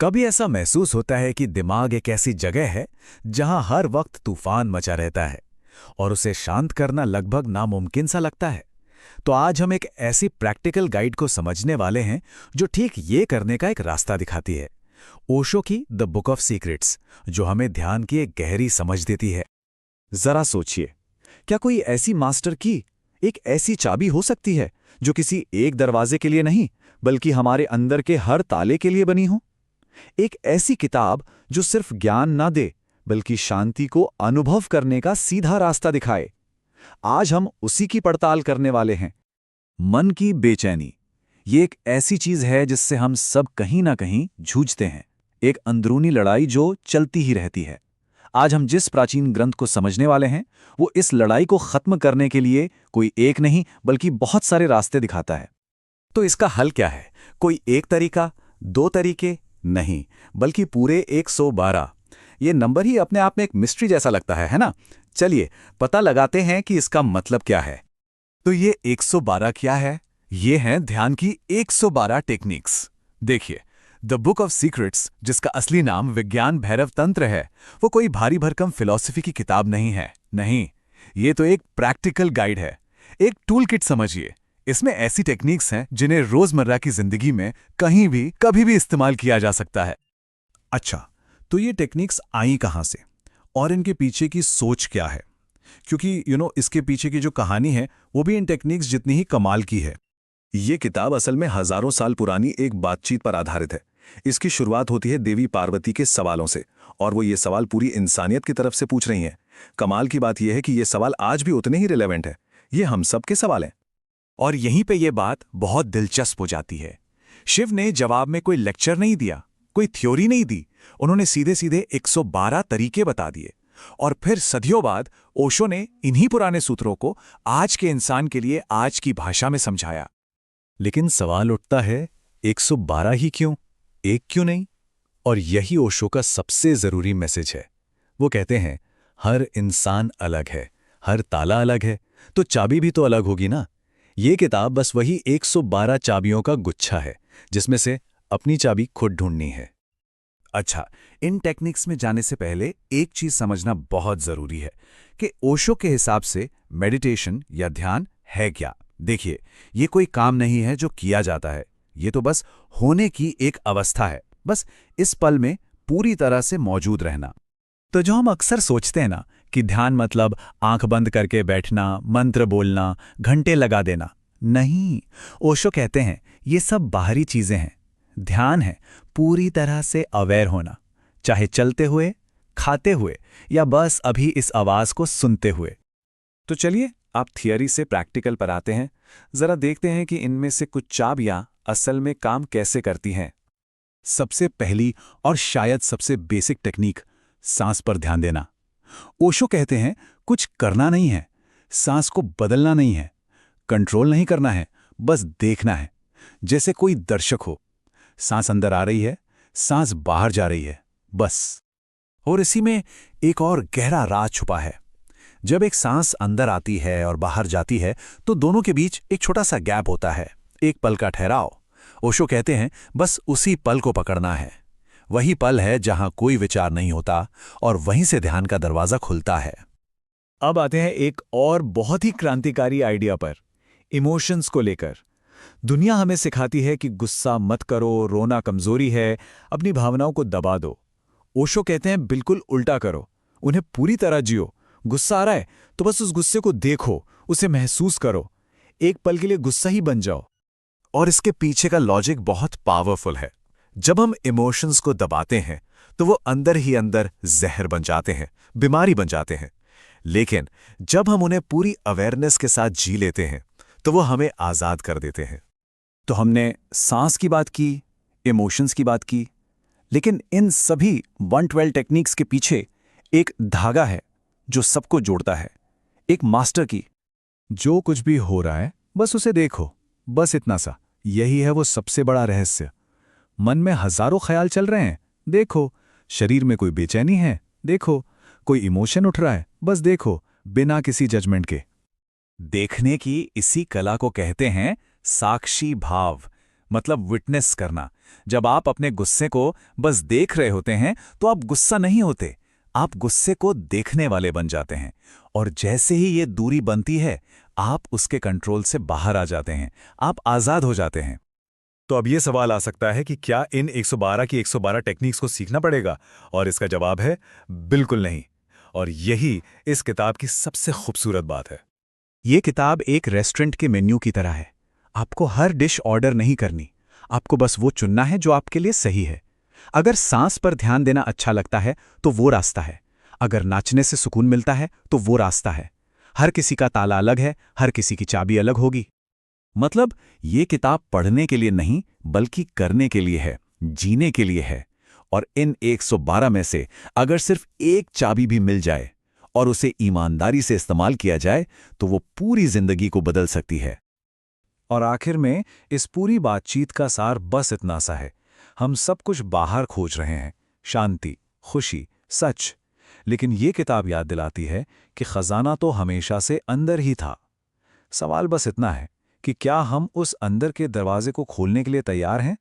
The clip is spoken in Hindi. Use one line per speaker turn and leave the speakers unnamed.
कभी ऐसा महसूस होता है कि दिमाग एक ऐसी जगह है जहां हर वक्त तूफान मचा रहता है और उसे शांत करना लगभग नामुमकिन सा लगता है। तो आज हम एक ऐसी प्रैक्टिकल गाइड को समझने वाले हैं जो ठीक ये करने का एक रास्ता दिखाती है। ओशो की द बुक ऑफ सीक्रेट्स, जो हमें ध्यान की एक गहरी समझ देती है।
जरा सोचिए, क्या कोई ऐसी मास्टर की एक ऐसी चाबी हो सकती है जो किसी एक दरवाजे के लिए नहीं बल्कि हमारे अंदर के हर ताले के लिए बनी हो? एक ऐसी किताब जो सिर्फ ज्ञान ना दे बल्कि शांति को अनुभव करने का सीधा रास्ता दिखाए। आज हम उसी की पड़ताल करने वाले हैं। मन की बेचैनी, ये एक ऐसी चीज है जिससे हम सब कहीं ना कहीं जूझते हैं, एक अंदरूनी लड़ाई जो चलती ही रहती है। आज हम जिस प्राचीन ग्रंथ को समझने वाले हैं वो इस लड़ाई को खत्म करने के लिए कोई एक नहीं बल्कि बहुत सारे रास्ते दिखाता है।
तो इसका हल क्या है? कोई एक तरीका, दो तरीके नहीं, बल्कि पूरे 112। ये नंबर ही अपने आप में एक मिस्ट्री जैसा लगता है ना? चलिए पता लगाते हैं कि इसका मतलब क्या है।
तो ये 112 क्या है? ये हैं ध्यान की 112 टेक्निक्स। देखिए, द बुक ऑफ सीक्रेट्स, जिसका असली नाम विज्ञान भैरव तंत्र है, वो कोई भारी भरकम फिलॉसफी की किताब नहीं है। नहीं, ये तो एक प्रैक्टिकल गाइड है, एक टूल किट समझिए। इसमें ऐसी टेक्निक्स हैं जिन्हें रोजमर्रा की जिंदगी में कहीं भी कभी भी इस्तेमाल किया जा सकता है।
अच्छा, तो ये टेक्निक्स आई कहाँ से और इनके पीछे की सोच क्या है? क्योंकि इसके पीछे की जो कहानी है वो भी इन टेक्निक्स जितनी ही कमाल की है। ये किताब असल में हजारों साल पुरानी एक बातचीत पर आधारित है। इसकी शुरुआत होती है देवी पार्वती के सवालों से, और वो ये सवाल पूरी इंसानियत की तरफ से पूछ रही हैं। कमाल की बात यह है कि ये सवाल आज भी उतने ही रिलेवेंट है। ये हम सबके सवाल हैं।
और यहीं पे ये बात बहुत दिलचस्प हो जाती है। शिव ने जवाब में कोई लेक्चर नहीं दिया, कोई थ्योरी नहीं दी। उन्होंने सीधे सीधे 112 तरीके बता दिए। और फिर सदियों बाद ओशो ने इन्हीं पुराने सूत्रों को आज के इंसान के लिए आज की भाषा में समझाया।
लेकिन सवाल उठता है, 112 ही क्यों, एक क्यों नहीं? और यही ओशो का सबसे जरूरी मैसेज है। वो कहते हैं, हर इंसान अलग है, हर ताला अलग है, तो चाबी भी तो अलग होगी ना। ये किताब बस वही 112 चाबियों का गुच्छा है जिसमें से अपनी चाबी खुद ढूंढनी है।
अच्छा, इन टेक्निक्स में जाने से पहले एक चीज समझना बहुत जरूरी है कि ओशो के हिसाब से मेडिटेशन या ध्यान है क्या। देखिए, ये कोई काम नहीं है जो किया जाता है, ये तो बस होने की एक अवस्था है। बस इस पल में पूरी तरह से मौजूद रहना।
तो जो हम अक्सर सोचते हैं ना कि ध्यान मतलब आंख बंद करके बैठना, मंत्र बोलना, घंटे लगा देना, नहीं। ओशो कहते हैं ये सब बाहरी चीजें हैं। ध्यान है पूरी तरह से अवेयर होना, चाहे चलते हुए, खाते हुए या बस अभी इस आवाज को सुनते हुए।
तो चलिए आप थियरी से प्रैक्टिकल पर आते हैं। जरा देखते हैं कि इनमें से कुछ चाबियां असल में काम कैसे करती हैं।
सबसे पहली और शायद सबसे बेसिक टेक्निक, सांस पर ध्यान देना। ओशो कहते हैं कुछ करना नहीं है, सांस को बदलना नहीं है, कंट्रोल नहीं करना है, बस देखना है। जैसे कोई दर्शक हो, सांस अंदर आ रही है, सांस बाहर जा रही है, बस।
और इसी में एक और गहरा राज छुपा है। जब एक सांस अंदर आती है और बाहर जाती है तो दोनों के बीच एक छोटा सा गैप होता है, एक पल का ठहराव। ओशो कहते हैं बस उसी पल को पकड़ना है। वही पल है जहां कोई विचार नहीं होता और वहीं से ध्यान का दरवाजा खुलता है।
अब आते हैं एक और बहुत ही क्रांतिकारी आइडिया पर, इमोशंस को लेकर। दुनिया हमें सिखाती है कि गुस्सा मत करो, रोना कमजोरी है, अपनी भावनाओं को दबा दो। ओशो कहते हैं बिल्कुल उल्टा करो, उन्हें पूरी तरह जियो। गुस्सा आ रहा है तो बस उस गुस्से को देखो, उसे महसूस करो, एक पल के लिए गुस्सा ही बन जाओ।
और इसके पीछे का लॉजिक बहुत पावरफुल है। जब हम इमोशंस को दबाते हैं तो वो अंदर ही अंदर जहर बन जाते हैं, बीमारी बन जाते हैं। लेकिन जब हम उन्हें पूरी अवेयरनेस के साथ जी लेते हैं तो वो हमें आजाद कर देते हैं।
तो हमने सांस की बात की, इमोशंस की बात की, लेकिन इन सभी 112 टेक्निक्स के पीछे एक धागा है जो सबको जोड़ता है, एक मास्टर की।
जो कुछ भी हो रहा है बस उसे देखो, बस इतना सा। यही है वो सबसे बड़ा रहस्य। मन में हजारों ख्याल चल रहे हैं, देखो। शरीर में कोई बेचैनी है, देखो। कोई इमोशन उठ रहा है, बस देखो, बिना किसी जजमेंट के।
देखने की इसी कला को कहते हैं साक्षी भाव। मतलब विटनेस करना। जब आप अपने गुस्से को बस देख रहे होते हैं तो आप गुस्सा नहीं होते, आप गुस्से को देखने वाले बन जाते हैं। और जैसे ही ये दूरी बनती है, आप उसके कंट्रोल से बाहर आ जाते हैं, आप आज़ाद हो जाते हैं।
तो अब ये सवाल आ सकता है कि क्या इन 112 की 112 टेक्निक्स को सीखना पड़ेगा? और इसका जवाब है बिल्कुल नहीं। और यही इस किताब की सबसे खूबसूरत बात है।
ये किताब एक रेस्टोरेंट के मेन्यू की तरह है। आपको हर डिश ऑर्डर नहीं करनी, आपको बस वो चुनना है जो आपके लिए सही है। अगर सांस पर ध्यान देना अच्छा लगता है तो वो रास्ता है, अगर नाचने से सुकून मिलता है तो वो रास्ता है। हर किसी का ताला अलग है, हर किसी की चाबी अलग होगी। मतलब ये किताब पढ़ने के लिए नहीं, बल्कि करने के लिए है, जीने के लिए है। और इन 112 में से अगर सिर्फ एक चाबी भी मिल जाए और उसे ईमानदारी से इस्तेमाल किया जाए तो वो पूरी जिंदगी को बदल सकती है।
और आखिर में इस पूरी बातचीत का सार बस इतना सा है, हम सब कुछ बाहर खोज रहे हैं, शांति, खुशी, सच। लेकिन ये किताब याद दिलाती है कि खजाना तो हमेशा से अंदर ही था। सवाल बस इतना है कि क्या हम उस अंदर के दरवाजे को खोलने के लिए तैयार हैं?